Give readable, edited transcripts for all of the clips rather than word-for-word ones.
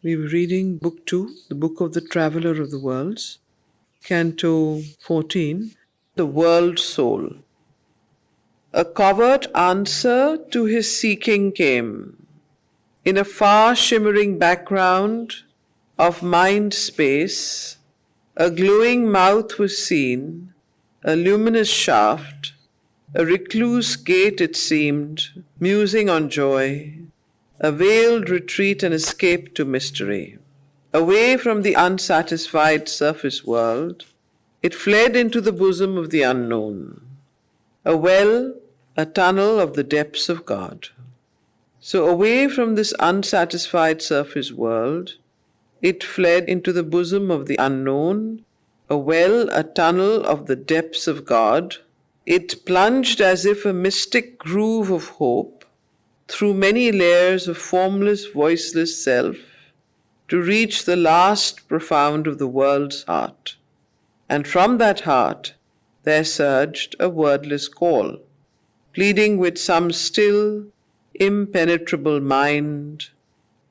We were reading Book 2, the Book of the Traveller of the Worlds, Canto 14, The World Soul. A covert answer to his seeking came. In a far shimmering background of mind space, a glowing mouth was seen, a luminous shaft, a recluse gate it seemed, musing on joy, a veiled retreat and escape to mystery. Away from the unsatisfied surface world, it fled into the bosom of the unknown. A well, a tunnel of the depths of God. So away from this unsatisfied surface world, it fled into the bosom of the unknown, a well, a tunnel of the depths of God. It plunged as if a mystic groove of hope through many layers of formless, voiceless self to reach the last profound of the world's heart. And from that heart there surged a wordless call, pleading with some still, impenetrable mind,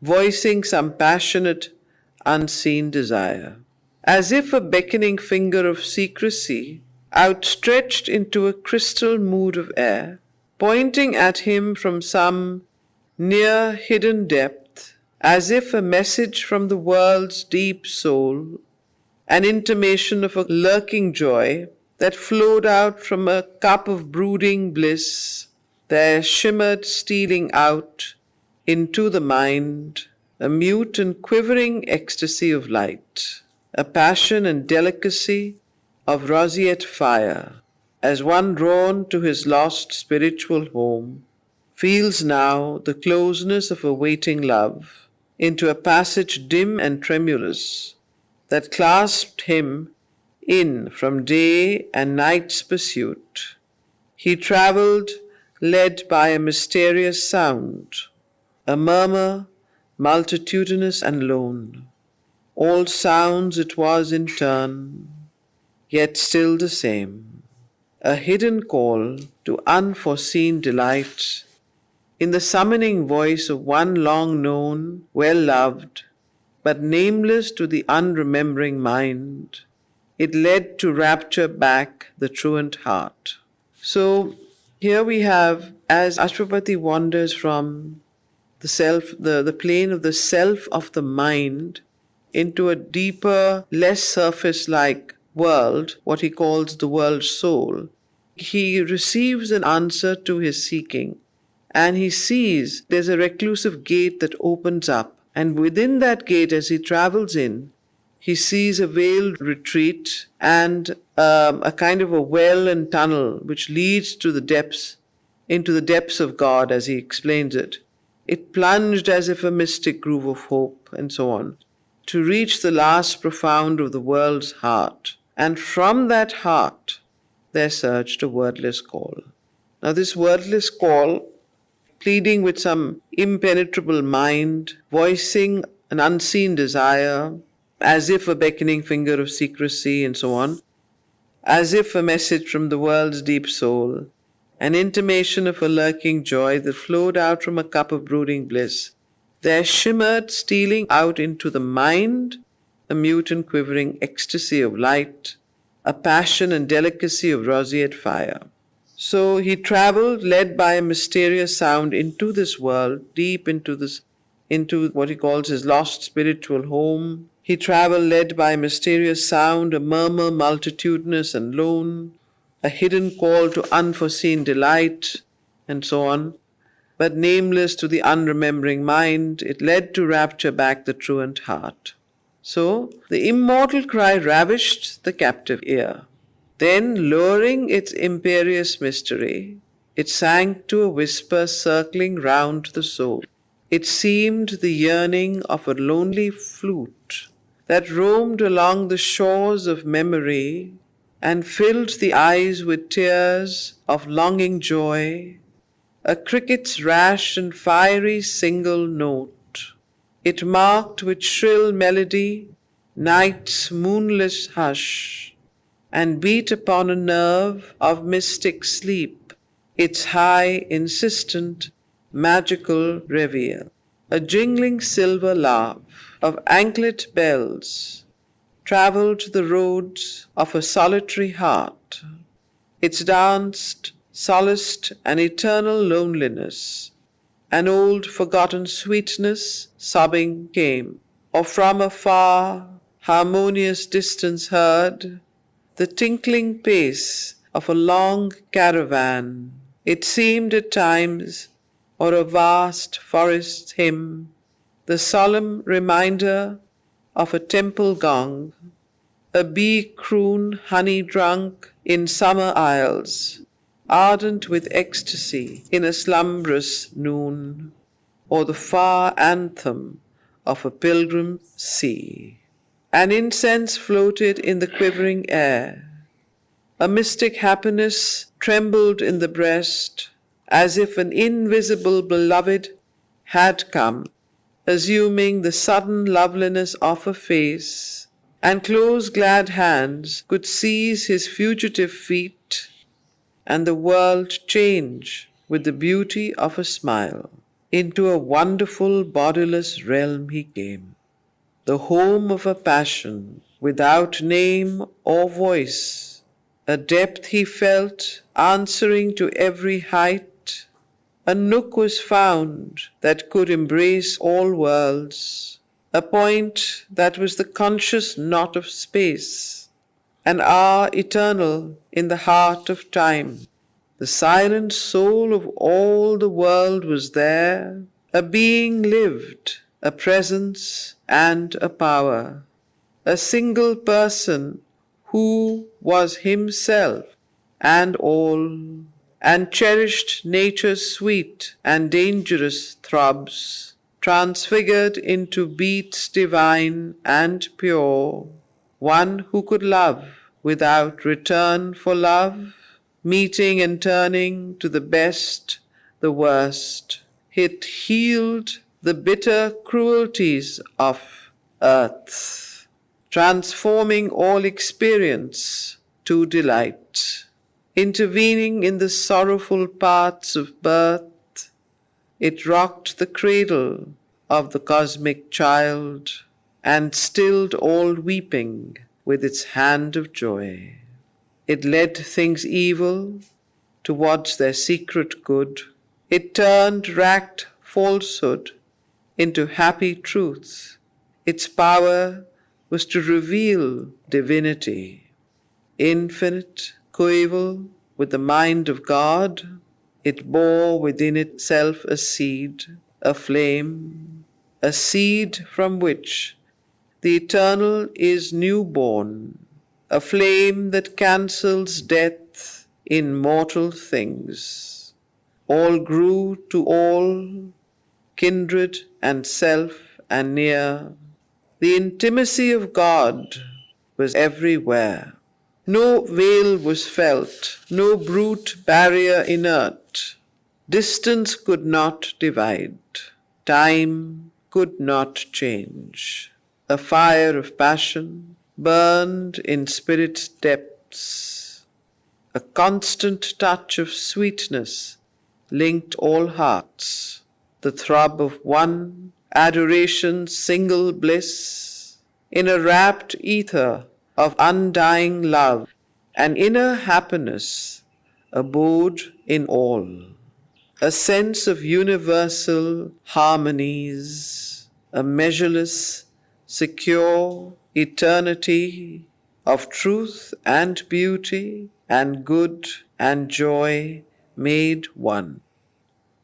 voicing some passionate, unseen desire. As if a beckoning finger of secrecy, outstretched into a crystal mood of air, pointing at him from some near hidden depth, as if a message from the world's deep soul, an intimation of a lurking joy that flowed out from a cup of brooding bliss, there shimmered stealing out into the mind a mute and quivering ecstasy of light, a passion and delicacy of roseate fire, as one drawn to his lost spiritual home feels now the closeness of a waiting love into a passage dim and tremulous that clasped him in from day and night's pursuit. He travelled, led by a mysterious sound, a murmur multitudinous and lone. All sounds it was in turn, yet still the same, a hidden call to unforeseen delight, in the summoning voice of one long known, well loved, but nameless to the unremembering mind. It led to rapture back the truant heart. So here we have, as Ashwapati wanders from the self, the plane of the self of the mind, into a deeper, less surface-like world, what he calls the world soul, he receives an answer to his seeking, and he sees there's a reclusive gate that opens up, and within that gate, as he travels in, he sees a veiled retreat and a kind of a well and tunnel which leads to the depths, into the depths of God, as he explains it. It plunged as if a mystic groove of hope, and so on, to reach the last profound of the world's heart. And from that heart, there surged a wordless call. Now, this wordless call, pleading with some impenetrable mind, voicing an unseen desire, as if a beckoning finger of secrecy, and so on, as if a message from the world's deep soul, an intimation of a lurking joy that flowed out from a cup of brooding bliss, there shimmered, stealing out into the mind, a mute and quivering ecstasy of light, a passion and delicacy of roseate fire. So he travelled, led by a mysterious sound, into this world, deep into what he calls his lost spiritual home. He travelled, led by a mysterious sound, a murmur multitudinous and lone, a hidden call to unforeseen delight, and so on. But nameless to the unremembering mind, it led to rapture back the truant heart. So the immortal cry ravished the captive ear. Then, lowering its imperious mystery, it sank to a whisper circling round the soul. It seemed the yearning of a lonely flute that roamed along the shores of memory and filled the eyes with tears of longing joy, a cricket's rash and fiery single note. It marked with shrill melody night's moonless hush, and beat upon a nerve of mystic sleep its high, insistent, magical reveille. A jingling silver laugh of anklet bells travelled the roads of a solitary heart. It danced, solaced an eternal loneliness. An old forgotten sweetness sobbing came, or from a far, harmonious distance heard, the tinkling pace of a long caravan. It seemed at times, or a vast forest hymn, the solemn reminder of a temple gong, a bee croon honey drunk in summer isles, ardent with ecstasy in a slumbrous noon, or the far anthem of a pilgrim sea. An incense floated in the quivering air. A mystic happiness trembled in the breast, as if an invisible beloved had come, assuming the sudden loveliness of a face, and close glad hands could seize his fugitive feet, and the world change with the beauty of a smile. Into a wonderful bodiless realm he came, the home of a passion without name or voice, a depth he felt answering to every height. A nook was found that could embrace all worlds, a point that was the conscious knot of space, an hour eternal in the heart of time. The silent soul of all the world was there, a being lived, a presence and a power, a single person who was himself and all, and cherished nature's sweet and dangerous throbs, transfigured into beats divine and pure, one who could love without return for love, meeting and turning to the best, the worst. It healed the bitter cruelties of earth, transforming all experience to delight. Intervening in the sorrowful parts of birth, it rocked the cradle of the cosmic child and stilled all weeping with its hand of joy. It led things evil towards their secret good. It turned racked falsehood into happy truth. Its power was to reveal divinity. Infinite, coeval with the mind of God, it bore within itself a seed, a flame, a seed from which the eternal is newborn, a flame that cancels death in mortal things. All grew to all, kindred and self and near. The intimacy of God was everywhere. No veil was felt, no brute barrier inert. Distance could not divide, time could not change. A fire of passion burned in spirit's depths. A constant touch of sweetness linked all hearts. The throb of one, adoration's single bliss. In a rapt ether of undying love, an inner happiness abode in all. A sense of universal harmonies, a measureless, secure eternity of truth and beauty and good and joy made one.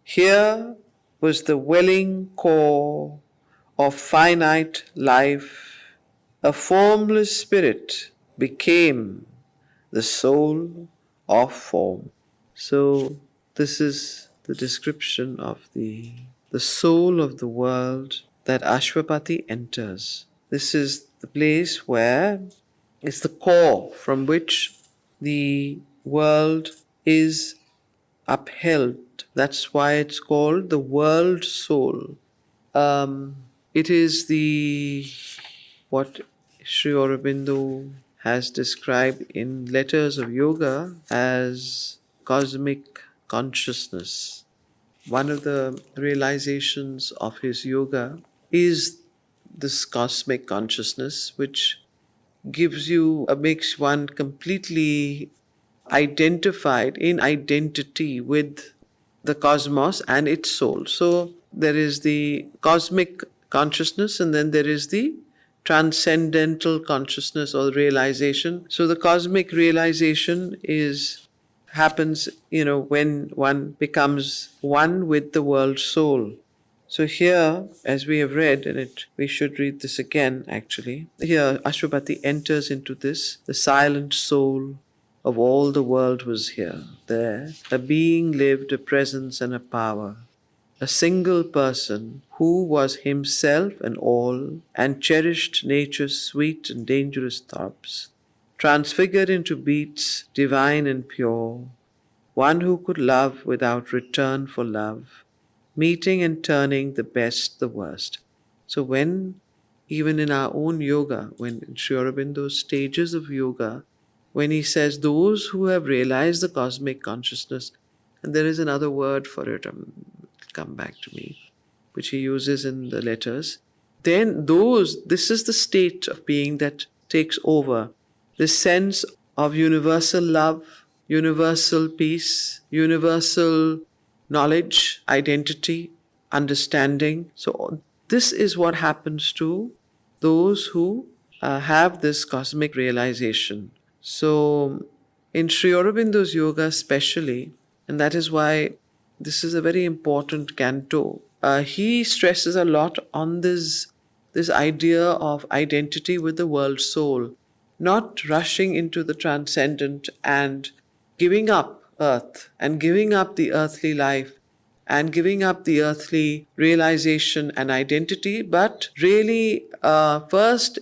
Here was the welling core of finite life. A formless spirit became the soul of form. So this is the description of the soul of the world that Ashwapati enters. This is the place where it's the core from which the world is upheld. That's why it's called the world soul. It is what Sri Aurobindo has described in Letters of Yoga as cosmic consciousness. one of the realizations of his yoga is this cosmic consciousness, which makes one completely identified in identity with the cosmos and its soul. So there is the cosmic consciousness, and then there is the transcendental consciousness or realization. So the cosmic realization is happens, when one becomes one with the world soul. So here, as we have read, we should read this again actually. Here, Ashwapati enters into this. The silent soul of all the world was here. There, a being lived, a presence and a power. A single person who was himself and all, and cherished nature's sweet and dangerous throbs, transfigured into beats divine and pure, one who could love without return for love, meeting and turning the best the worst. So when, even in our own yoga, when in Sri Aurobindo's stages of yoga, when he says those who have realized the cosmic consciousness, and there is another word for it, it'll come back to me, which he uses in the letters, then this is the state of being that takes over. This sense of universal love, universal peace, universal knowledge, identity, understanding. So this is what happens to those who have this cosmic realization. So in Sri Aurobindo's yoga especially, and that is why this is a very important canto, he stresses a lot on this idea of identity with the world soul, not rushing into the transcendent and giving up earth and giving up the earthly life and giving up the earthly realization and identity, but really first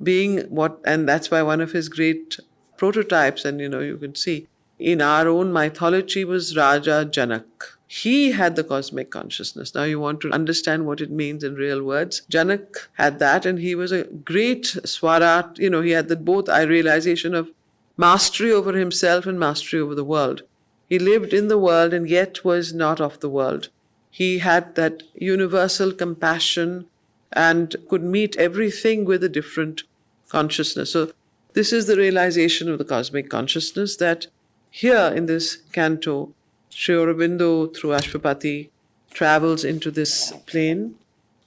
being and that's why one of his great prototypes, and you can see in our own mythology, was Raja Janak. He had the cosmic consciousness. Now you want to understand what it means in real words. Janak had that, and he was a great swarat. He had both realization of mastery over himself and mastery over the world. He lived in the world and yet was not of the world. He had that universal compassion and could meet everything with a different consciousness. So this is the realization of the cosmic consciousness that here in this canto, Sri Aurobindo through Ashwapati travels into this plane,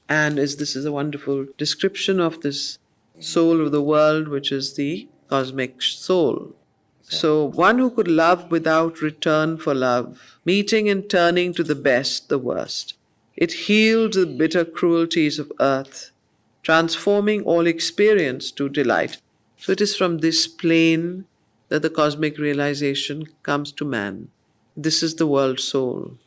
and this is a wonderful description of this soul of the world, which is the cosmic soul. So one who could love without return for love, meeting and turning to the best the worst. It healed the bitter cruelties of earth, transforming all experience to delight. So it is from this plane that the cosmic realization comes to man. This is the world soul.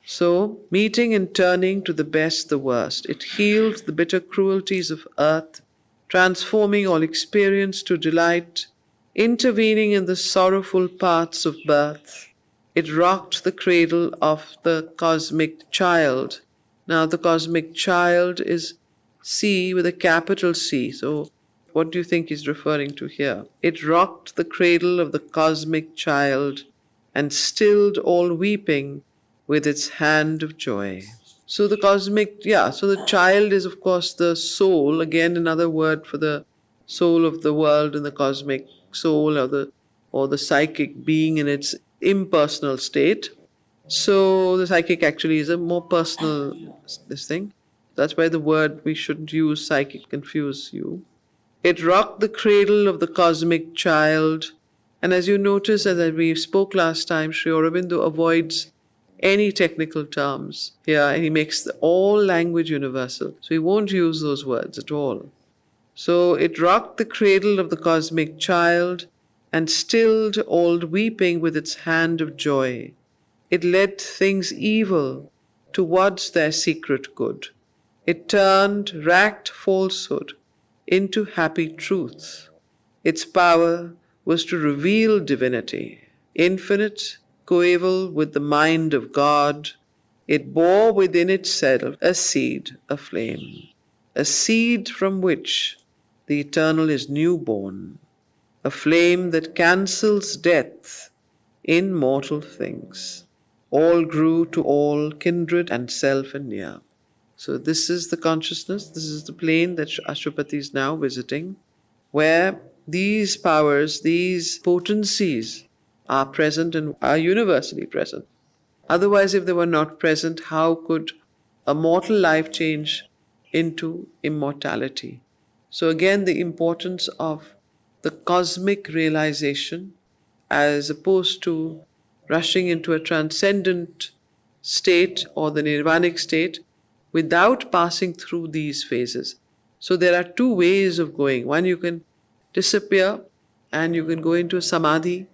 So, meeting and turning to the best the worst. It healed the bitter cruelties of earth, transforming all experience to delight, intervening in the sorrowful paths of birth. It rocked the cradle of the cosmic child. Now, the cosmic child is C with a capital C. So, what do you think he's referring to here? It rocked the cradle of the cosmic child and stilled all weeping with its hand of joy. So the so the child is of course the soul, again another word for the soul of the world and the cosmic soul, or the psychic being in its impersonal state. So the psychic actually is a more personal thing. That's why the word we shouldn't use psychic confuse you. It rocked the cradle of the cosmic child. And as you notice, as we spoke last time, Sri Aurobindo avoids any technical terms here, and he makes all language universal. So he won't use those words at all. So it rocked the cradle of the cosmic child and stilled all weeping with its hand of joy. It led things evil towards their secret good. It turned racked falsehood into happy truth. Its power was to reveal divinity, infinite, coeval with the mind of God. It bore within itself a seed, a flame, a seed from which the eternal is newborn, a flame that cancels death in mortal things. all grew to all, kindred and self and near. So this is the consciousness, this is the plane that Ashwapati is now visiting, where these powers, these potencies are present and are universally present. Otherwise, if they were not present, how could a mortal life change into immortality? So again, the importance of the cosmic realization as opposed to rushing into a transcendent state or the nirvanic state without passing through these phases. So there are two ways of going. One, you can disappear and you can go into a samadhi,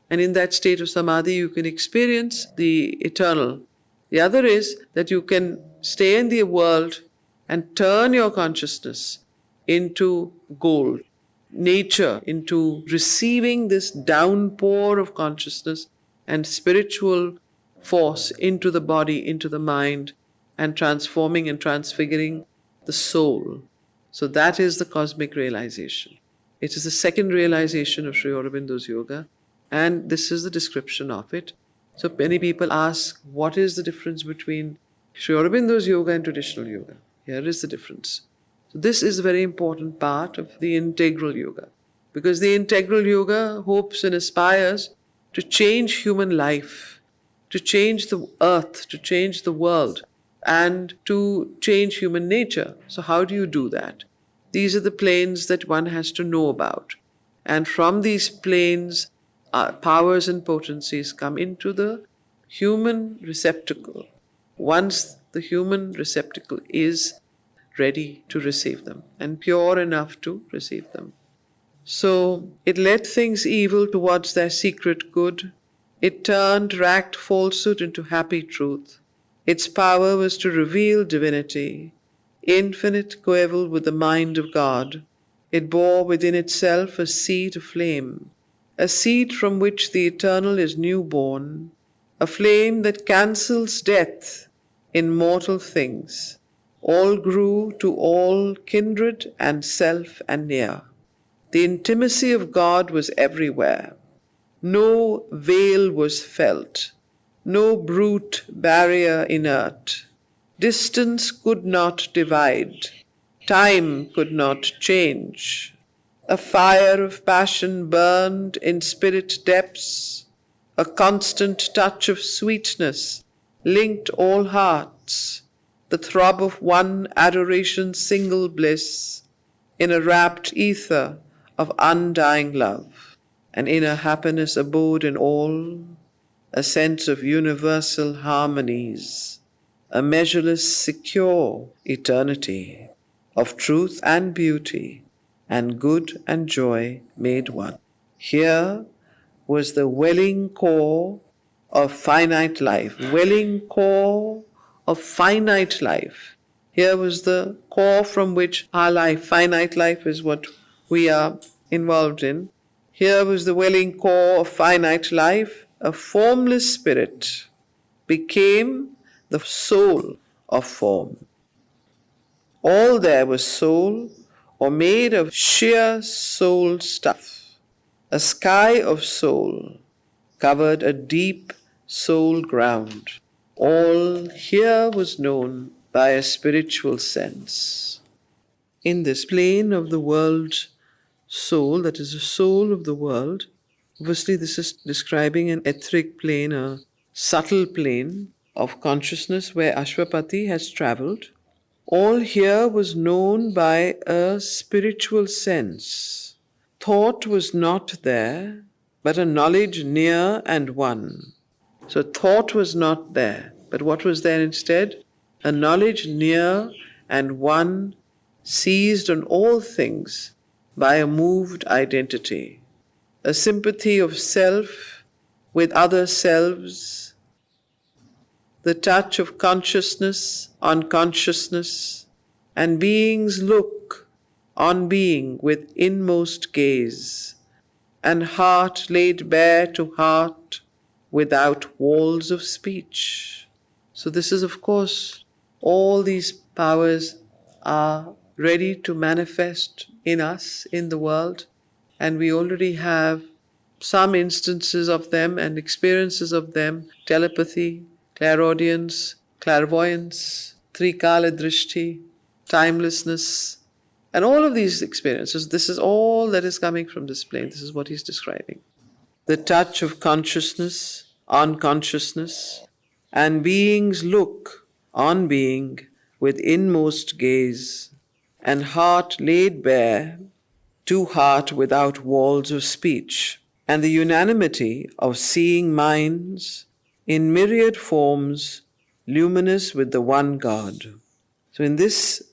and in that state of samadhi, you can experience the eternal. The other is that you can stay in the world and turn your consciousness into gold, nature, into receiving this downpour of consciousness and spiritual force into the body, into the mind, and transforming and transfiguring the soul. So that is the cosmic realization. It is the second realization of Sri Aurobindo's yoga, and this is the description of it. So many people ask, what is the difference between Sri Aurobindo's yoga and traditional yoga? Here is the difference. So this is a very important part of the integral yoga, because the integral yoga hopes and aspires to change human life, to change the earth, to change the world, and to change human nature. So how do you do that? These are the planes that one has to know about. And from these planes, powers and potencies come into the human receptacle. Once the human receptacle is ready to receive them and pure enough to receive them. So it led things evil towards their secret good. It turned racked falsehood into happy truth. Its power was to reveal divinity, infinite, coeval with the mind of God. It bore within itself a seed of flame, a seed from which the eternal is newborn, a flame that cancels death in mortal things. All grew to all, kindred and self and near. The intimacy of God was everywhere. No veil was felt, no brute barrier inert. Distance could not divide, time could not change. A fire of passion burned in spirit depths. A constant touch of sweetness linked all hearts. The throb of one adoration's single bliss in a rapt ether of undying love. And inner happiness abode in all, a sense of universal harmonies, a measureless, secure eternity of truth and beauty, and good and joy made one. Here was the welling core of finite life, welling core of finite life. Here was the core from which our life, finite life, is what we are involved in. Here was the welling core of finite life. A formless spirit became the soul of form. All there was soul, or made of sheer soul stuff. A sky of soul covered a deep soul ground. All here was known by a spiritual sense. In this plane of the world soul, that is the soul of the world, obviously this is describing an etheric plane, a subtle plane of consciousness where Ashwapati has traveled. All here was known by a spiritual sense. Thought was not there, but a knowledge near and one. So thought was not there, but what was there instead? A knowledge near and one, seized on all things by a moved identity. A sympathy of self with other selves, the touch of consciousness on consciousness, and being's look on being with inmost gaze, and heart laid bare to heart without walls of speech. So this is, of course, all these powers are ready to manifest in us, in the world, and we already have some instances of them and experiences of them, telepathy, clairaudience, clairvoyance, trikala drishti, timelessness, and all of these experiences. This is all that is coming from this plane. This is what he's describing. The touch of consciousness on consciousness, and being's look on being with inmost gaze, and heart laid bare to heart without walls of speech, and the unanimity of seeing minds in myriad forms, luminous with the one God. So, in this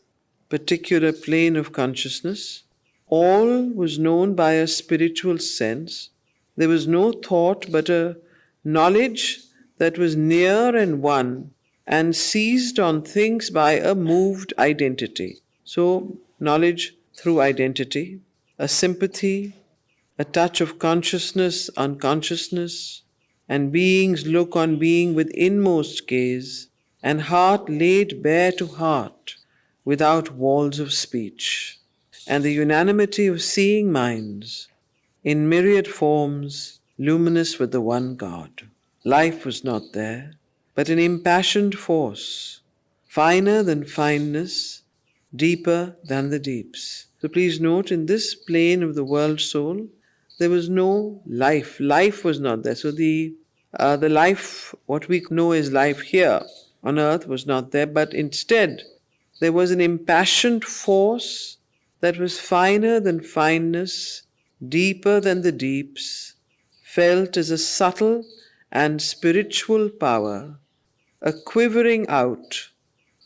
particular plane of consciousness, all was known by a spiritual sense. There was no thought but a knowledge that was near and one and seized on things by a moved identity. So, knowledge through identity, a sympathy, a touch of consciousness, unconsciousness, and being's look on being with inmost gaze, and heart laid bare to heart without walls of speech, and the unanimity of seeing minds in myriad forms, luminous with the one God. Life was not there, but an impassioned force, finer than fineness, deeper than the deeps. So please note, in this plane of the world soul, there was no life. Life was not there. So the life, what we know as life here on earth, was not there, but instead there was an impassioned force that was finer than fineness, deeper than the deeps, felt as a subtle and spiritual power, a quivering out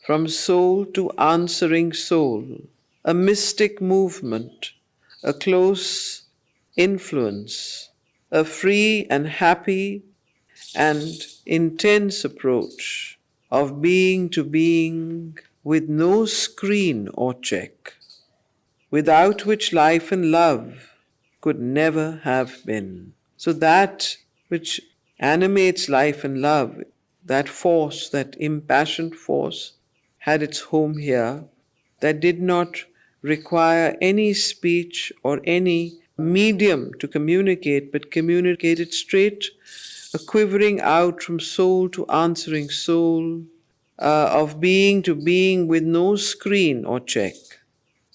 from soul to answering soul, a mystic movement, a close influence, a free and happy and intense approach of being to being with no screen or check, without which life and love could never have been. So that which animates life and love, that force, that impassioned force, had its home here, that did not require any speech or any medium to communicate, but communicated straight, a quivering out from soul to answering soul, of being to being with no screen or check,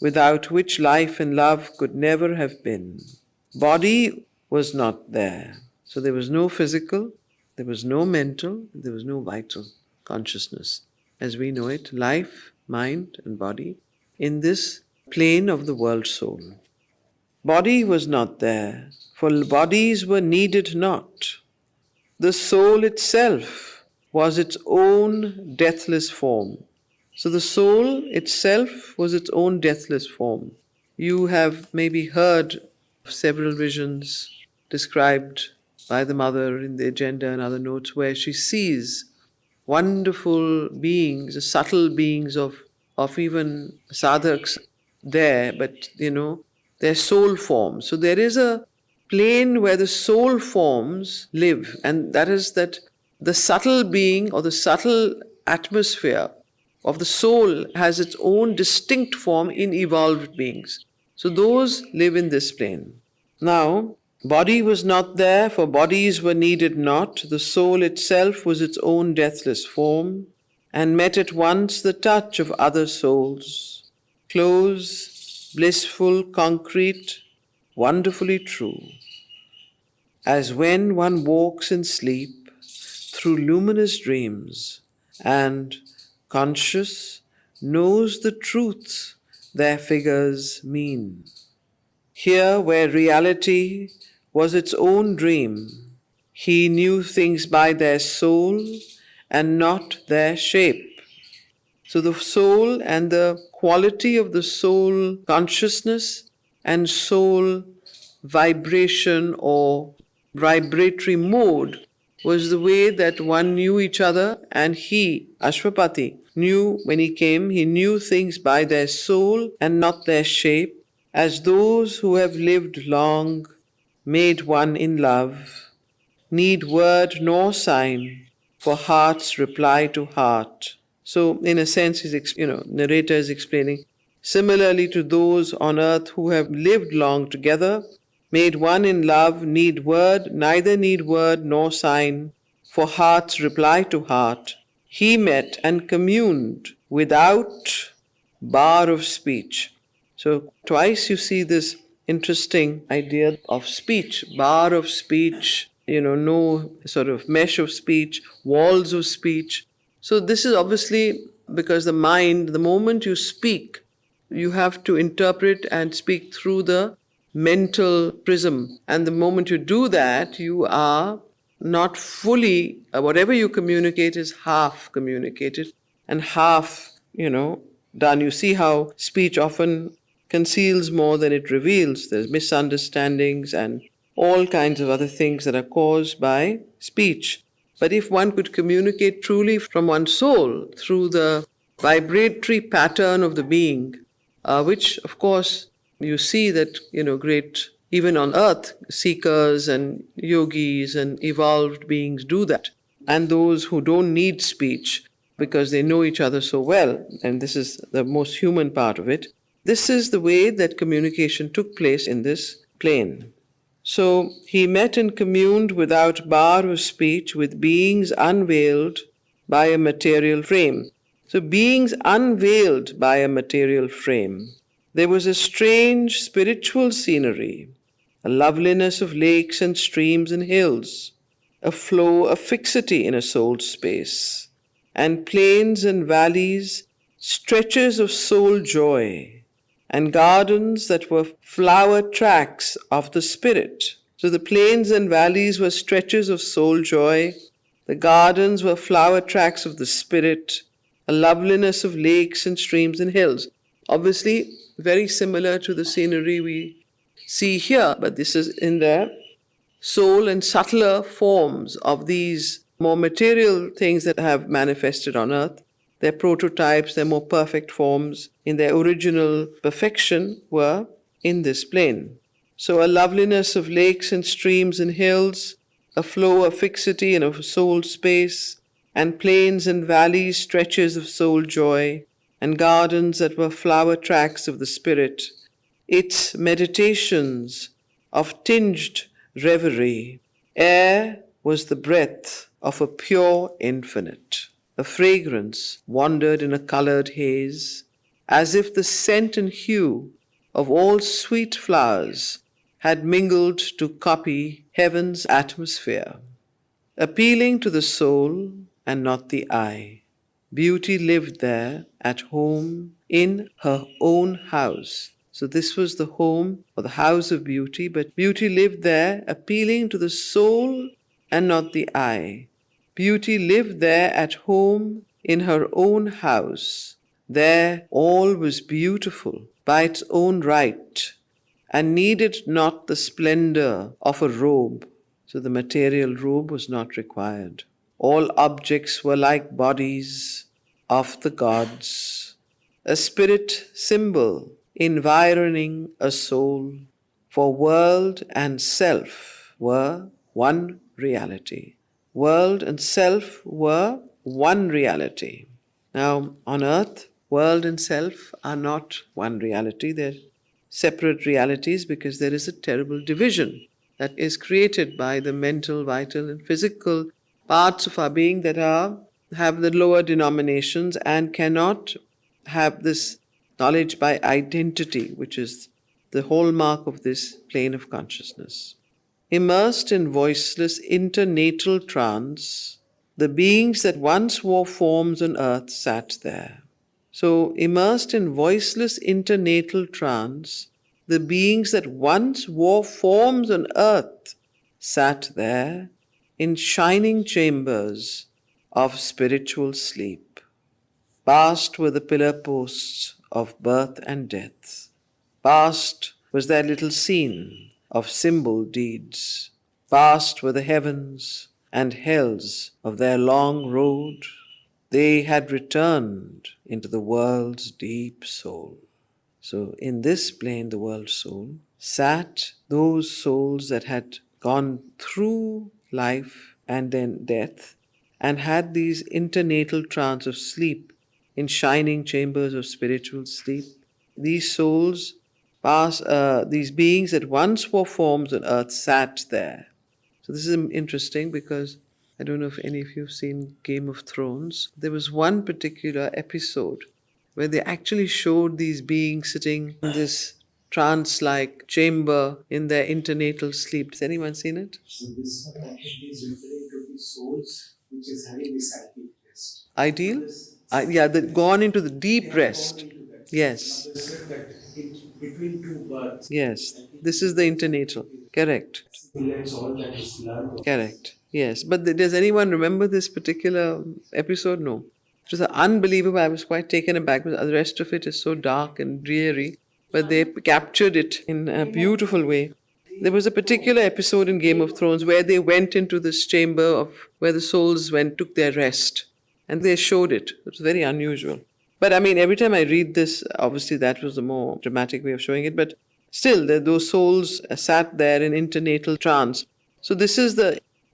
without which life and love could never have been. Body was not there. So there was no physical, there was no mental, there was no vital consciousness. As we know it, life, mind, and body in this plane of the world soul. Body was not there, for bodies were needed not. The soul itself was its own deathless form. So the soul itself was its own deathless form. You have maybe heard several visions described by the mother in the agenda and other notes where she sees wonderful beings, subtle beings of even sadhaks there, but their soul forms. So there is a plane where the soul forms live, and that is that the subtle being or the subtle atmosphere of the soul has its own distinct form in evolved beings. So those live in this plane. Now, body was not there, for bodies were needed not. The soul itself was its own deathless form, and met at once the touch of other souls, close, blissful, concrete, wonderfully true. As when one walks in sleep through luminous dreams, and, conscious, knows the truths their figures mean. Here, where reality was its own dream, he knew things by their soul and not their shape. So the soul and the quality of the soul consciousness and soul vibration or vibratory mode was the way that one knew each other, and he, Ashwapati, knew when he came, he knew things by their soul and not their shape, as those who have lived long, made one in love, need word nor sign for heart's reply to heart. So, in a sense, narrator is explaining, similarly to those on earth who have lived long together, made one in love, neither need word nor sign for heart's reply to heart, he met and communed without bar of speech. So twice you see this interesting idea of speech, bar of speech, no sort of mesh of speech, walls of speech. So this is obviously because the mind, the moment you speak, you have to interpret and speak through the mental prism. And the moment you do that, you are not fully, whatever you communicate is half communicated and half, done. You see how speech often conceals more than it reveals. There's misunderstandings and all kinds of other things that are caused by speech. But if one could communicate truly from one's soul through the vibratory pattern of the being, which of course you see that, great, even on earth, seekers and yogis and evolved beings do that. And those who don't need speech because they know each other so well, and this is the most human part of it, this is the way that communication took place in this plane. So he met and communed without bar of speech with beings unveiled by a material frame. So beings unveiled by a material frame. There was a strange spiritual scenery, a loveliness of lakes and streams and hills, a flow of fixity in a soul's space, and plains and valleys, stretches of soul joy, and gardens that were flower tracks of the spirit. So the plains and valleys were stretches of soul joy, the gardens were flower tracks of the spirit, a loveliness of lakes and streams and hills. Obviously, very similar to the scenery we see here, but this is in the soul and subtler forms of these more material things that have manifested on earth. Their prototypes, their more perfect forms in their original perfection were in this plane. So a loveliness of lakes and streams and hills, a flow of fixity and of soul space, and plains and valleys, stretches of soul joy, and gardens that were flower tracks of the spirit, its meditations of tinged reverie. Air was the breath of a pure infinite. A fragrance wandered in a colored haze, as if the scent and hue of all sweet flowers had mingled to copy heaven's atmosphere. Appealing to the soul and not the eye, beauty lived there at home in her own house. So this was the home or the house of beauty, but beauty lived there appealing to the soul and not the eye. Beauty lived there at home in her own house. There all was beautiful by its own right and needed not the splendor of a robe. So the material robe was not required. All objects were like bodies of the gods, a spirit symbol environing a soul, for world and self were one reality. World and self were one reality. Now, on earth, world and self are not one reality. They're separate realities because there is a terrible division that is created by the mental, vital, and physical parts of our being that have the lower denominations and cannot have this knowledge by identity, which is the hallmark of this plane of consciousness. Immersed in voiceless internatal trance, the beings that once wore forms on earth sat there. So, immersed in voiceless internatal trance, the beings that once wore forms on earth sat there in shining chambers of spiritual sleep. Past were the pillar posts of birth and death. Past was their little scene of symbol deeds. Past were the heavens and hells of their long road. They had returned into the world's deep soul. So in this plane, the world soul, sat those souls that had gone through life and then death and had these internatal trance of sleep in shining chambers of spiritual sleep. These souls these beings that once wore forms on earth sat there. So this is interesting because I don't know if any of you have seen Game of Thrones. There was one particular episode where they actually showed these beings sitting in this trance-like chamber in their internatal sleep. Has anyone seen it? So this one I think is referring to the souls which is having this ideal rest. ideal? Yeah, they've gone into the deep rest. Yes. Between two births. Yes. This is the internatal. Correct. That's all that is learned. Correct. Yes. But does anyone remember this particular episode? No. It was unbelievable. I was quite taken aback. The rest of it is so dark and dreary. But they captured it in a beautiful way. There was a particular episode in Game of Thrones where they went into this chamber of where the souls took their rest. And they showed it. It was very unusual. But I mean, every time I read this, obviously that was a more dramatic way of showing it. But still, those souls sat there in internatal trance. So this is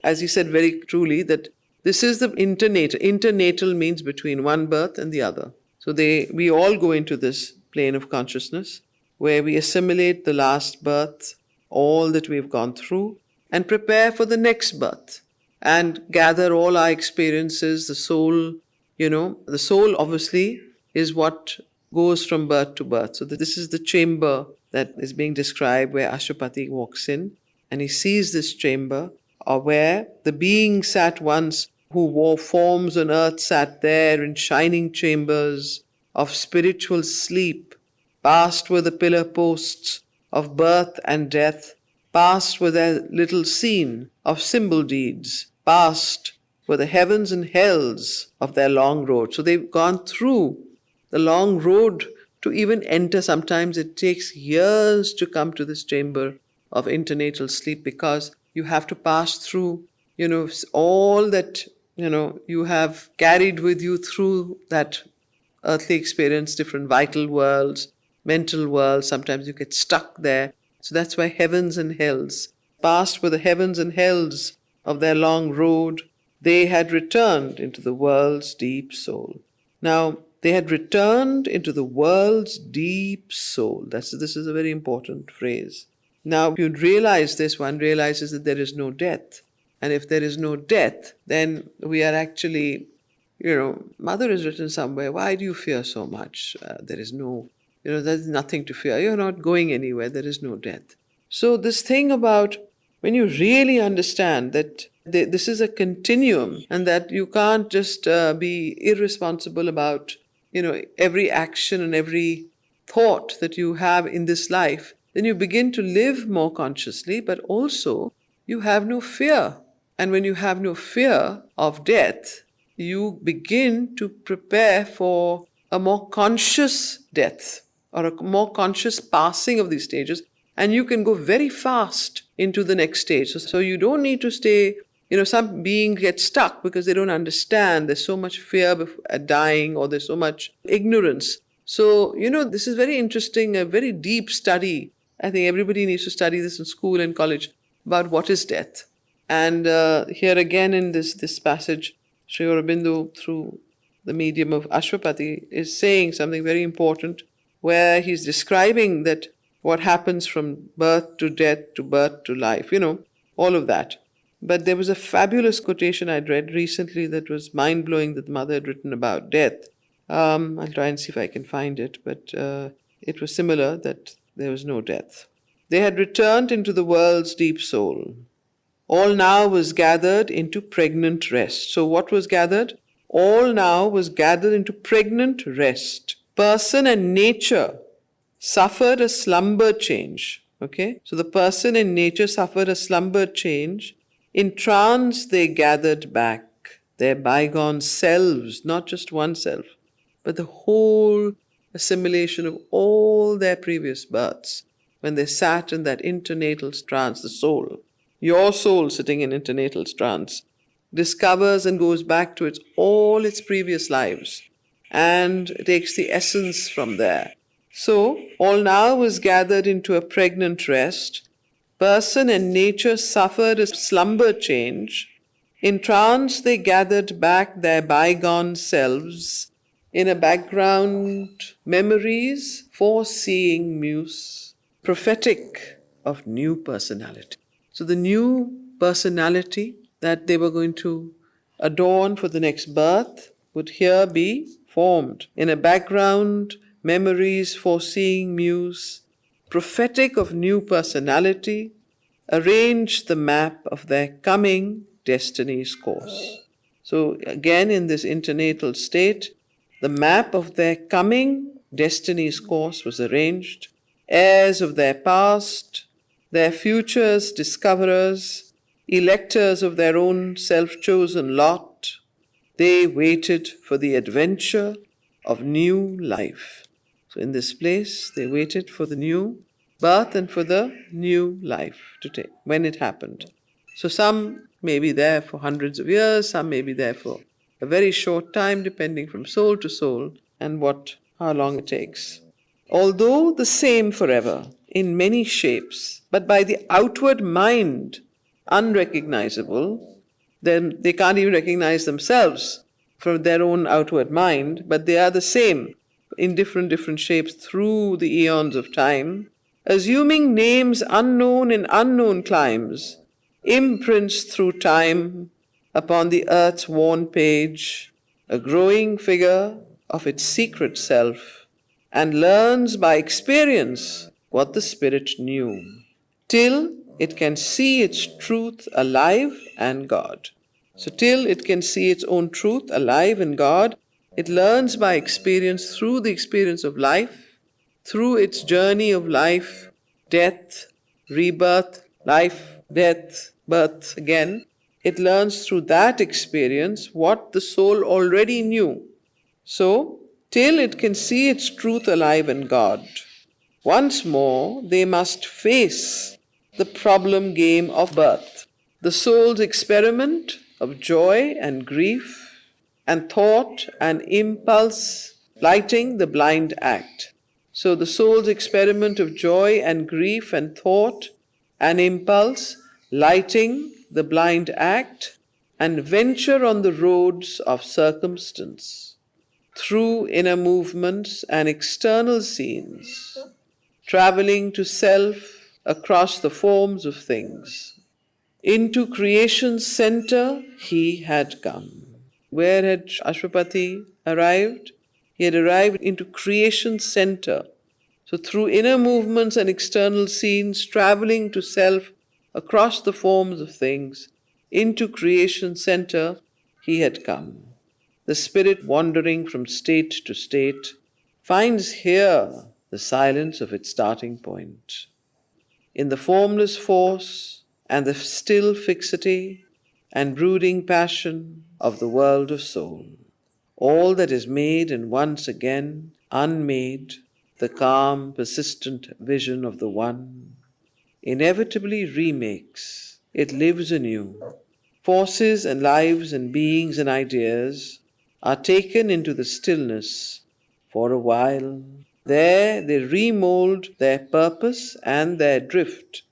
as you said very truly, that this is the internatal. Internatal means between one birth and the other. So we all go into this plane of consciousness where we assimilate the last birth, all that we've gone through, and prepare for the next birth and gather all our experiences. The soul, the soul obviously is what goes from birth to birth. So this is the chamber that is being described where Ashwapati walks in, and he sees this chamber where the being sat once who wore forms on earth sat there in shining chambers of spiritual sleep. Past were the pillar posts of birth and death. Past were their little scene of symbol deeds. Past were the heavens and hells of their long road. So they've gone through the long road to even enter. Sometimes it takes years to come to this chamber of internatal sleep because you have to pass through, all that, you have carried with you through that earthly experience, different vital worlds, mental worlds. Sometimes you get stuck there. So that's why heavens and hells. Past were the heavens and hells of their long road. They had returned into the world's deep soul. Now, they had returned into the world's deep soul. This is a very important phrase. Now, if you realize this, one realizes that there is no death. And if there is no death, then we are actually, Mother has written somewhere, why do you fear so much? There is no, there's nothing to fear. You're not going anywhere. There is no death. So this thing about when you really understand that this is a continuum and that you can't just be irresponsible about, every action and every thought that you have in this life, then you begin to live more consciously, but also you have no fear. And when you have no fear of death, you begin to prepare for a more conscious death or a more conscious passing of these stages. And you can go very fast into the next stage. So you don't need to stay, some beings get stuck because they don't understand. There's so much fear at dying, or there's so much ignorance. So, this is very interesting, a very deep study. I think everybody needs to study this in school and college about what is death. And here again in this passage, Sri Aurobindo, through the medium of Ashwapati, is saying something very important where he's describing that what happens from birth to death to birth to life, all of that. But there was a fabulous quotation I'd read recently that was mind-blowing that the mother had written about death. I'll try and see if I can find it, but it was similar, that there was no death. They had returned into the world's deep soul. All now was gathered into pregnant rest. So what was gathered? All now was gathered into pregnant rest. Person and nature suffered a slumber change. Okay? So the person and nature suffered a slumber change. In trance they gathered back their bygone selves, not just one self, but the whole assimilation of all their previous births. When they sat in that internatal trance, the soul, your soul sitting in internatal trance, discovers and goes back to all its previous lives and takes the essence from there. So, all now was gathered into a pregnant rest. Person and nature suffered a slumber change. In trance they gathered back their bygone selves. In a background, memories, foreseeing muse, prophetic of new personality. So the new personality that they were going to adorn for the next birth would here be formed. In a background, memories, foreseeing muse, prophetic of new personality, arranged the map of their coming destiny's course. So again, in this internatal state, the map of their coming destiny's course was arranged. Heirs of their past, their futures discoverers, electors of their own self-chosen lot, they waited for the adventure of new life. So in this place, they waited for the new birth and for the new life to take when it happened. So some may be there for hundreds of years, some may be there for a very short time, depending from soul to soul and how long it takes. Although the same forever in many shapes, but by the outward mind unrecognizable, then they can't even recognize themselves from their own outward mind, but they are the same in different shapes through the eons of time, assuming names unknown in unknown climes, imprints through time upon the earth's worn page, a growing figure of its secret self, and learns by experience what the spirit knew, till it can see its truth alive and God. So till it can see its own truth alive in God, it learns by experience through the experience of life, through its journey of life, death, rebirth, life, death, birth again. It learns through that experience what the soul already knew. So, till it can see its truth alive in God, once more they must face the problem game of birth, the soul's experiment of joy and grief, and thought and impulse lighting the blind act. So the soul's experiment of joy and grief and thought and impulse lighting the blind act, and venture on the roads of circumstance, through inner movements and external scenes, traveling to self across the forms of things. Into creation's center he had come. Where had Ashwapati arrived? He had arrived into creation's center. So through inner movements and external scenes, traveling to self across the forms of things, into creation's center he had come. The spirit wandering from state to state finds here the silence of its starting point. In the formless force and the still fixity and brooding passion of the world of soul, all that is made and once again unmade, the calm, persistent vision of the One, inevitably remakes. It lives anew. Forces and lives and beings and ideas are taken into the stillness for a while. There they remold their purpose and their drift,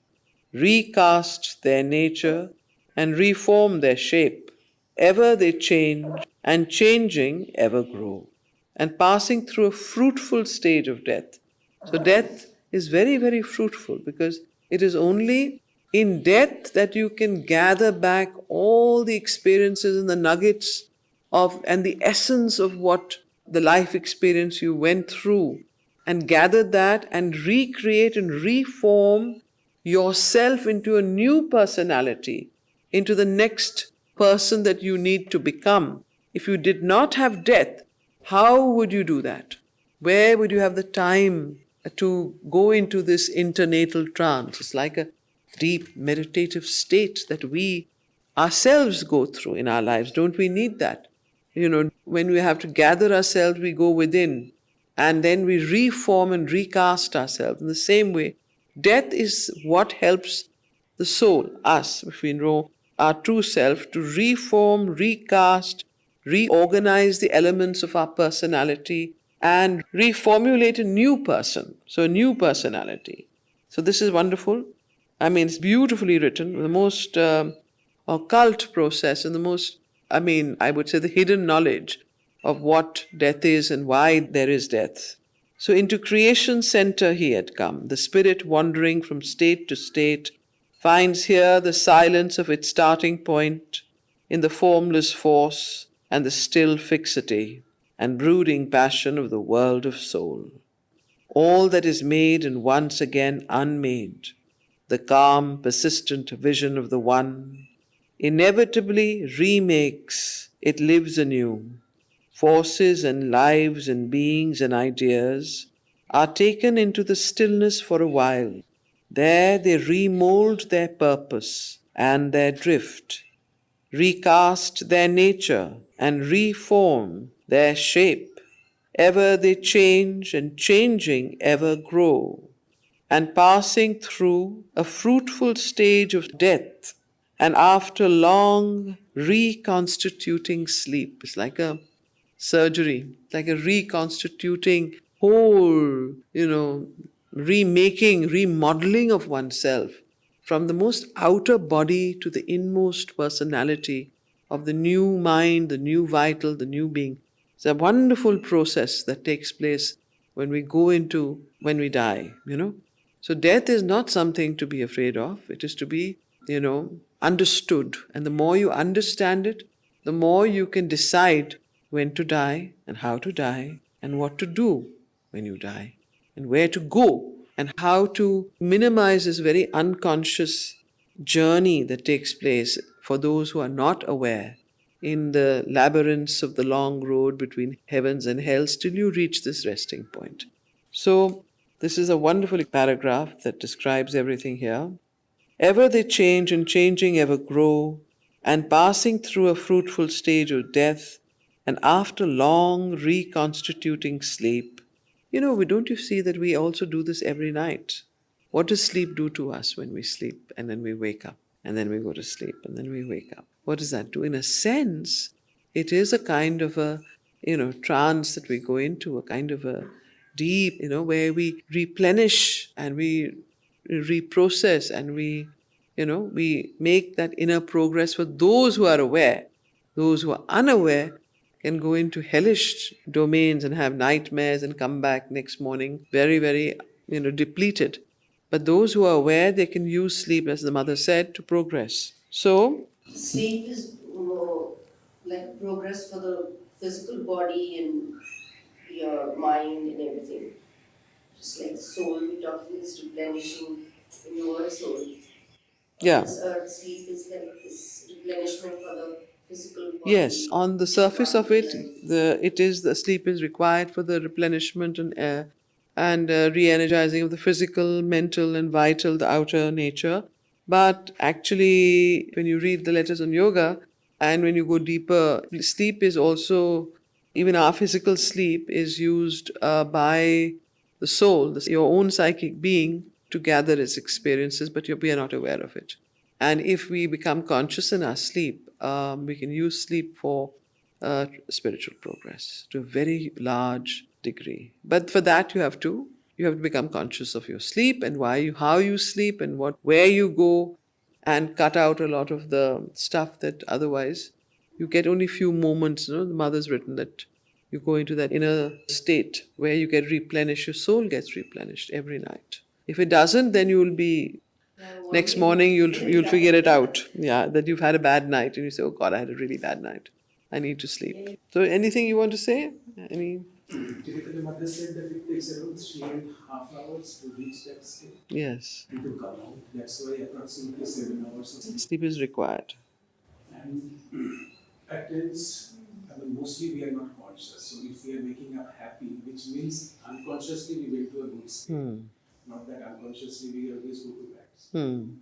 recast their nature and reform their shape. Ever they change, and changing ever grow, and passing through a fruitful stage of death. So death is very, very fruitful, because it is only in death that you can gather back all the experiences and the nuggets of and the essence of what the life experience you went through, and gather that and recreate and reform yourself into a new personality, into the next person that you need to become. If you did not have death, how would you do that? Where would you have the time to go into this internatal trance? It's like a deep meditative state that we ourselves go through in our lives. Don't we need that? When we have to gather ourselves, we go within, and then we reform and recast ourselves. In the same way, death is what helps the soul, us, if we know our true self, to reform, recast, reorganize the elements of our personality and reformulate a new person, so a new personality. So this is wonderful. It's beautifully written, the most occult process and the most, I would say the hidden knowledge of what death is and why there is death. So into creation's center he had come, the spirit wandering from state to state, finds here the silence of its starting point in the formless force and the still fixity and brooding passion of the world of soul. All that is made and once again unmade, the calm, persistent vision of the One, inevitably remakes, it lives anew. Forces and lives and beings and ideas are taken into the stillness for a while. There they remold their purpose and their drift, recast their nature and reform their shape. Ever they change and changing ever grow, and passing through a fruitful stage of death, and after long reconstituting sleep. It's like a surgery, like a reconstituting whole, remaking, remodeling of oneself from the most outer body to the inmost personality of the new mind, the new vital, the new being. It's a wonderful process that takes place when we die. So death is not something to be afraid of. It is to be, understood. And the more you understand it, the more you can decide when to die and how to die and what to do when you die and where to go and how to minimize this very unconscious journey that takes place for those who are not aware in the labyrinths of the long road between heavens and hells till you reach this resting point. So, this is a wonderful paragraph that describes everything here. Ever they change and changing ever grow, and passing through a fruitful stage of death, and after long reconstituting sleep. Don't you see that we also do this every night? What does sleep do to us when we sleep and then we wake up and then we go to sleep and then we wake up? What does that do? In a sense, it is a kind of a, trance that we go into, a kind of a deep, where we replenish and we reprocess and we make that inner progress for those who are aware. Those who are unaware can go into hellish domains and have nightmares and come back next morning very, very, depleted. But those who are aware, they can use sleep, as the mother said, to progress. So, sleep is like progress for the physical body and your mind and everything. Just like the soul, we're talking is replenishing in your soul. yeah. This earth sleep is like this replenishment for the physical body. Yes, on the surface of it, the sleep is required for the replenishment and re-energizing of the physical, mental, and vital, the outer nature. But actually, when you read the letters on yoga, and when you go deeper, sleep is also, even our physical sleep is used by the soul, your own psychic being, to gather its experiences, but we are not aware of it. And if we become conscious in our sleep, we can use sleep for spiritual progress to a very large degree. But for that, you have to become conscious of your sleep and how you sleep and where you go, and cut out a lot of the stuff that otherwise you get only few moments. The mother's written that you go into that inner state where you get replenished. Your soul gets replenished every night. If it doesn't, then you will be next morning you'll figure it out. Yeah, that you've had a bad night and you say, "Oh God, I had a really bad night. I need to sleep." So, anything you want to say? Any? Typically, mother said that it takes around 3.5 hours to reach that state. Yes. And to come out. That's why approximately 7 hours of Sleep is required. And at times, mostly we are not conscious. So if we are waking up happy, which means unconsciously we went to a good state. Not that unconsciously we always go to bad state. And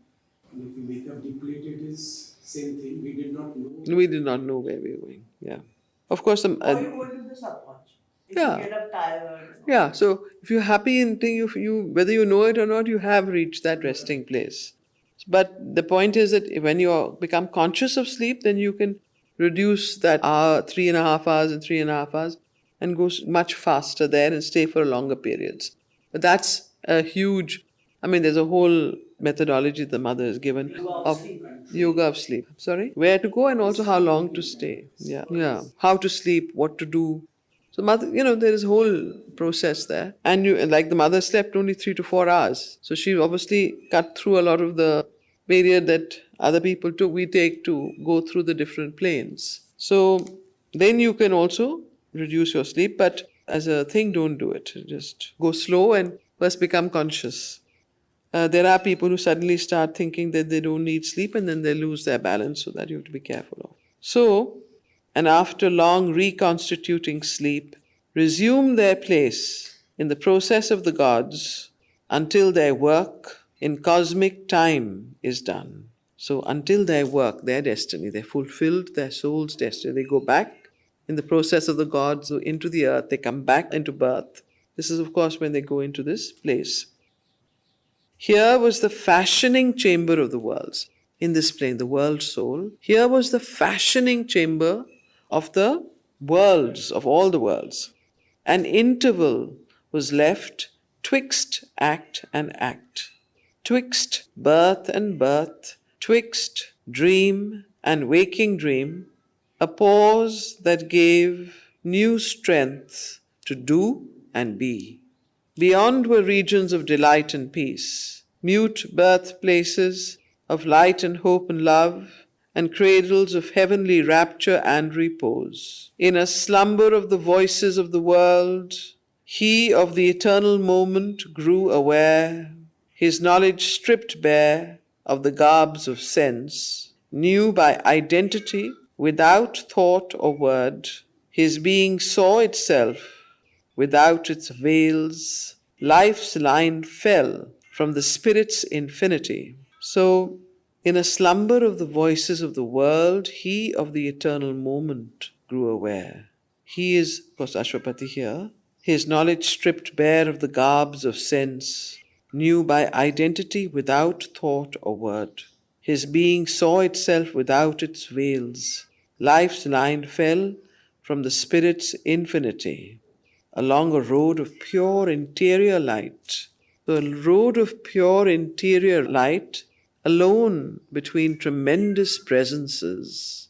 if we wake up depleted, is same thing. We did not know. We did not know where we were going. Yeah. Of course, Or you go into the subconscious. If yeah. you get up tired. Yeah. So if you're happy and think you whether you know it or not, you have reached that resting place. But the point is that when you become conscious of sleep, then you can reduce that 3.5 hours and 3.5 hours and go much faster there and stay for longer periods. But that's a huge, there's a whole methodology the mother has given of yoga of sleep. Sorry? Where to go and also how long to stay. Yeah. Yeah. How to sleep, what to do. So mother, there is a whole process there. And like the mother slept only 3 to 4 hours. So she obviously cut through a lot of the period that other people took, we take to go through the different planes. So then you can also reduce your sleep, but as a thing, don't do it. Just go slow and first become conscious. There are people who suddenly start thinking that they don't need sleep and then they lose their balance, so that you have to be careful of. So, and after long reconstituting sleep, resume their place in the process of the gods until their work in cosmic time is done. So, until their work, their destiny, they fulfilled their soul's destiny, they go back in the process of the gods into the earth, they come back into birth. This is, of course, when they go into this place. Here was the fashioning chamber of the worlds. In this plane, the world soul, here was the fashioning chamber of the worlds, of all the worlds. An interval was left twixt act and act, twixt birth and birth, twixt dream and waking dream, a pause that gave new strength to do and be. Beyond were regions of delight and peace, mute birthplaces of light and hope and love, and cradles of heavenly rapture and repose. In a slumber of the voices of the world, he of the eternal moment grew aware, his knowledge stripped bare of the garbs of sense, knew by identity without thought or word, his being saw itself without its veils, life's line fell from the Spirit's infinity. So, in a slumber of the voices of the world, he of the eternal moment grew aware. He is, of course, Ashwapati here, his knowledge stripped bare of the garbs of sense, knew by identity without thought or word. His being saw itself without its veils. Life's line fell from the Spirit's infinity along a road of pure interior light. The road of pure interior light, alone between tremendous presences,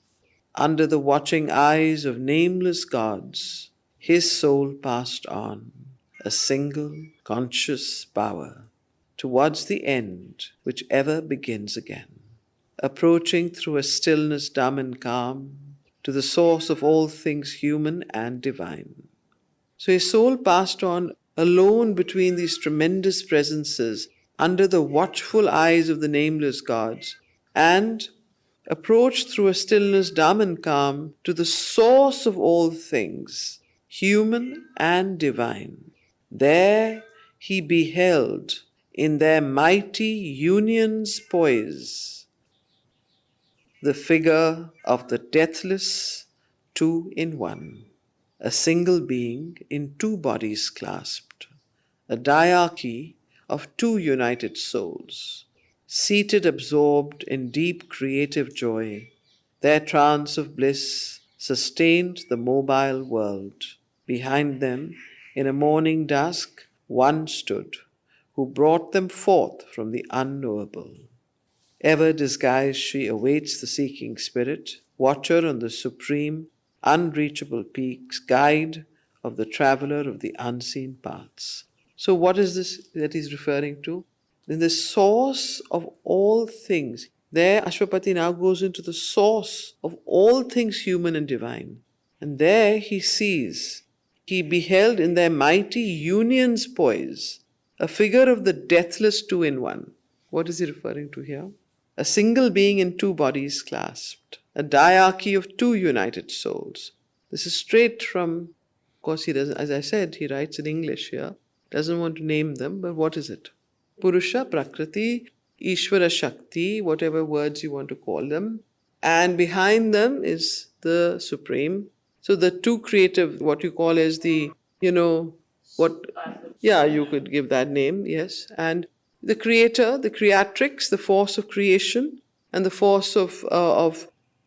under the watching eyes of nameless gods, his soul passed on, a single conscious power, towards the end which ever begins again, approaching through a stillness dumb and calm, to the source of all things human and divine. So his soul passed on alone between these tremendous presences, under the watchful eyes of the nameless gods, and approached through a stillness dumb and calm to the source of all things, human and divine. There he beheld in their mighty union's poise the figure of the deathless two in one, a single being in two bodies clasped, a diarchy of two united souls, seated absorbed in deep creative joy. Their trance of bliss sustained the mobile world. Behind them, in a morning dusk, one stood, who brought them forth from the unknowable. Ever disguised she awaits the seeking spirit, watcher on the supreme, unreachable peaks, guide of the traveler of the unseen paths. So what is this that he's referring to? In the source of all things. There Ashwapati now goes into the source of all things human and divine. And there he sees, he beheld in their mighty union's poise, a figure of the deathless two in one. What is he referring to here? A single being in two bodies clasped, a diarchy of two united souls. This is straight from, of course he doesn't, as I said, he writes in English here, doesn't want to name them, but what is it? Purusha, Prakriti, Ishvara Shakti, whatever words you want to call them. And behind them is the Supreme. So the two creative, what you call as the, you could give that name, yes. And the creator, the creatrix, the force of creation, and the force of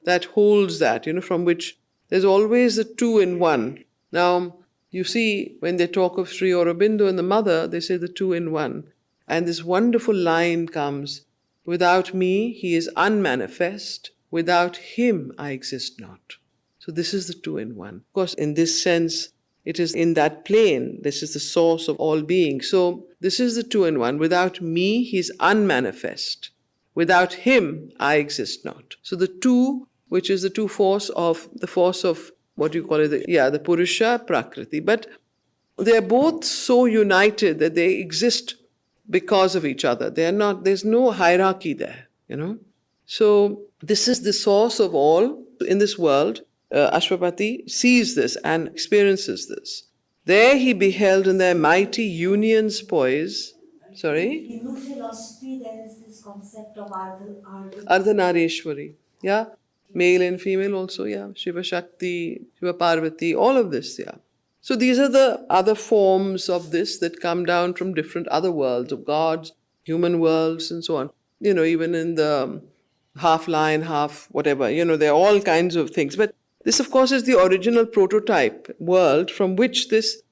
that holds that, from which there's always the two in one. Now, you see, when they talk of Sri Aurobindo and the mother, they say the two in one. And this wonderful line comes, without me, he is unmanifest. Without him, I exist not. So this is the two in one. Of course, in this sense, it is in that plane. This is the source of all being. So this is the two in one. Without me, he is unmanifest. Without him, I exist not. So the two, which is the two force of what you call it, the Purusha, Prakriti. But they're both so united that they exist because of each other. They're not, there's no hierarchy there, you know. So this is the source of all in this world. Ashwapati sees this and experiences this. There he beheld in their mighty unions poise. Sorry? Hindu philosophy, there is this concept of Ardha. Ardhanareshwari. Yeah. Male and female also, yeah. Shiva Shakti, Shiva Parvati, all of this, yeah. So these are the other forms of this that come down from different other worlds of gods, human worlds, and so on. You know, even in the half lion, half whatever, you know, there are all kinds of things. But this, of course, is the original prototype world from which this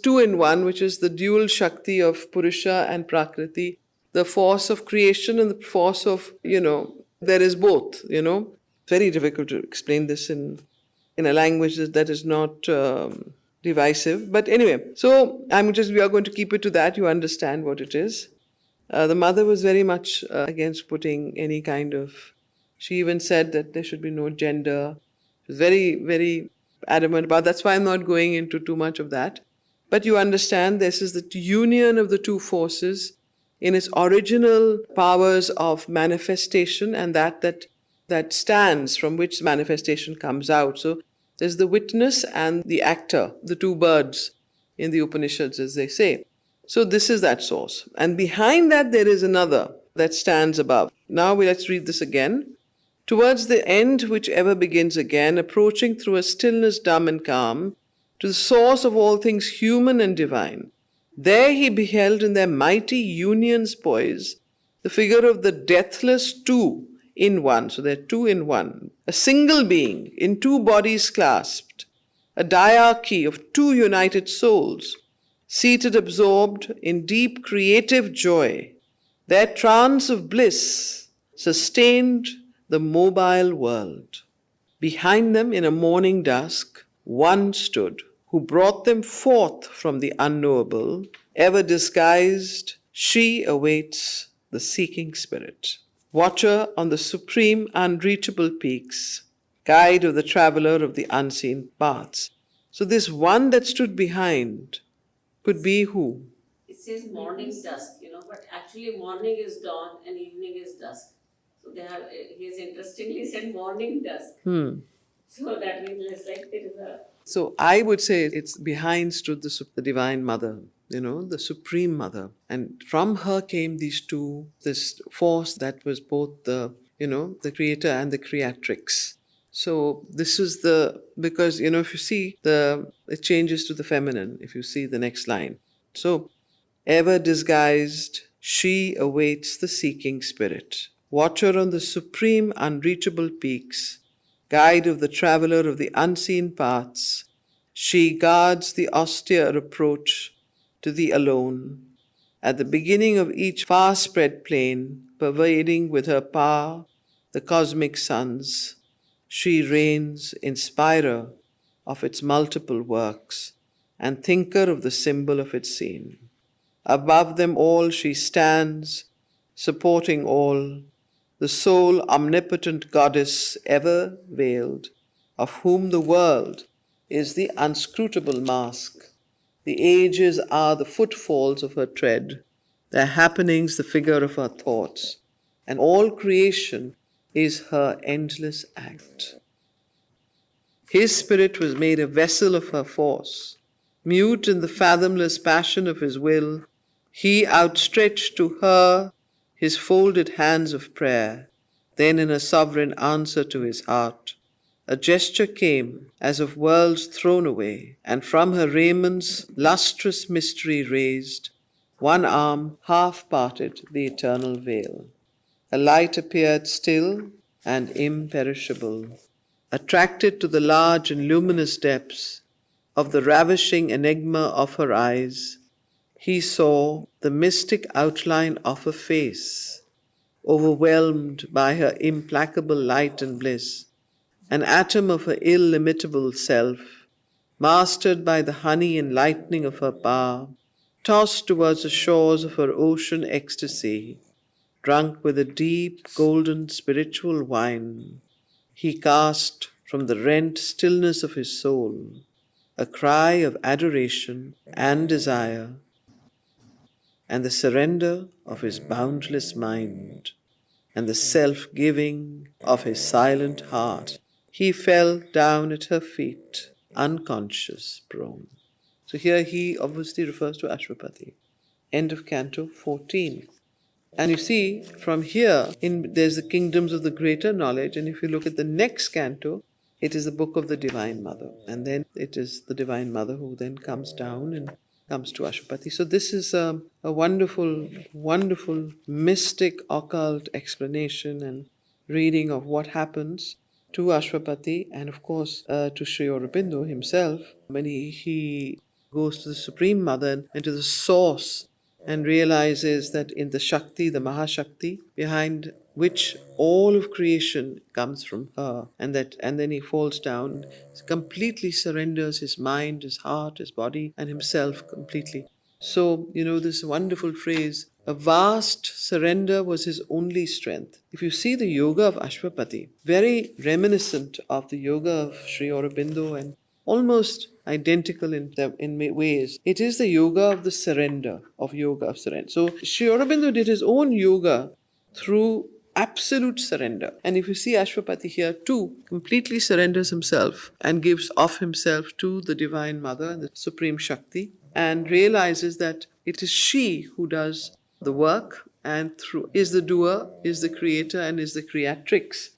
two-in-one, which is the dual Shakti of Purusha and Prakriti, the force of creation and the force of, you know, there is both, you know. Very difficult to explain this in a language that is not divisive. But anyway, so we are going to keep it to that. You understand what it is. The mother was very much against putting any kind of, she even said that there should be no gender. She was very, very adamant about. That's why I'm not going into too much of that. But you understand this is the union of the two forces in its original powers of manifestation, and that stands from which manifestation comes out. So there's the witness and the actor, the two birds in the Upanishads, as they say. So this is that source. And behind that there is another that stands above. Now let's read this again. Towards the end which ever begins again, approaching through a stillness dumb and calm, to the source of all things human and divine. There he beheld in their mighty unions poise the figure of the deathless two in one. So they're two in one. A single being in two bodies clasped. A diarchy of two united souls, seated absorbed in deep creative joy. Their trance of bliss sustained the mobile world. Behind them in a morning dusk, one stood, who brought them forth from the unknowable, ever disguised, she awaits the seeking spirit. Watcher on the supreme unreachable peaks, guide of the traveler of the unseen paths. So this one that stood behind could be who? It says morning dusk, but actually morning is dawn and evening is dusk. So he has interestingly said morning dusk. So that means it's like there is a... So I would say it's behind stood the Divine Mother, the Supreme Mother. And from her came these two, this force that was both the Creator and the Creatrix. So this is because, if you see, it changes to the feminine, if you see the next line. So, ever disguised, she awaits the seeking spirit. Watcher on the supreme unreachable peaks, guide of the traveler of the unseen paths, she guards the austere approach to the alone. At the beginning of each far-spread plain, pervading with her power the cosmic suns, she reigns, inspirer of its multiple works, and thinker of the symbol of its scene. Above them all she stands, supporting all, the sole omnipotent goddess ever veiled, of whom the world is the unscrutable mask. The ages are the footfalls of her tread, their happenings the figure of her thoughts, and all creation is her endless act. His spirit was made a vessel of her force. Mute in the fathomless passion of his will, he outstretched to her his folded hands of prayer. Then in a sovereign answer to his heart, a gesture came as of worlds thrown away, and from her raiments lustrous mystery raised, one arm half parted the eternal veil. A light appeared still and imperishable. Attracted to the large and luminous depths of the ravishing enigma of her eyes, he saw the mystic outline of her face, overwhelmed by her implacable light and bliss, an atom of her illimitable self, mastered by the honey and lightning of her power, tossed towards the shores of her ocean ecstasy, drunk with a deep, golden, spiritual wine, he cast from the rent stillness of his soul a cry of adoration and desire, and the surrender of his boundless mind, and the self-giving of his silent heart. He fell down at her feet, unconscious, prone. So here he obviously refers to Ashwapati. End of Canto 14. And you see, from here, there's the kingdoms of the greater knowledge, and if you look at the next canto, it is the book of the Divine Mother. And then it is the Divine Mother who then comes down and comes to Ashwapati. So this is a wonderful, wonderful, mystic, occult explanation and reading of what happens to Ashwapati and, of course, to Sri Aurobindo himself when he goes to the Supreme Mother and to the source and realizes that in the Shakti, the Mahashakti, behind which all of creation comes from her, and then he falls down, completely surrenders his mind, his heart, his body, and himself completely. So, this wonderful phrase, a vast surrender was his only strength. If you see the yoga of Ashwapati, very reminiscent of the yoga of Sri Aurobindo and almost identical in ways. It is the yoga of the surrender, of yoga of surrender. So Sri Aurobindo did his own yoga through absolute surrender. And if you see Ashwapati here too, completely surrenders himself and gives of himself to the Divine Mother, the Supreme Shakti, and realizes that it is she who does the work and is the doer, is the creator, and is the creatrix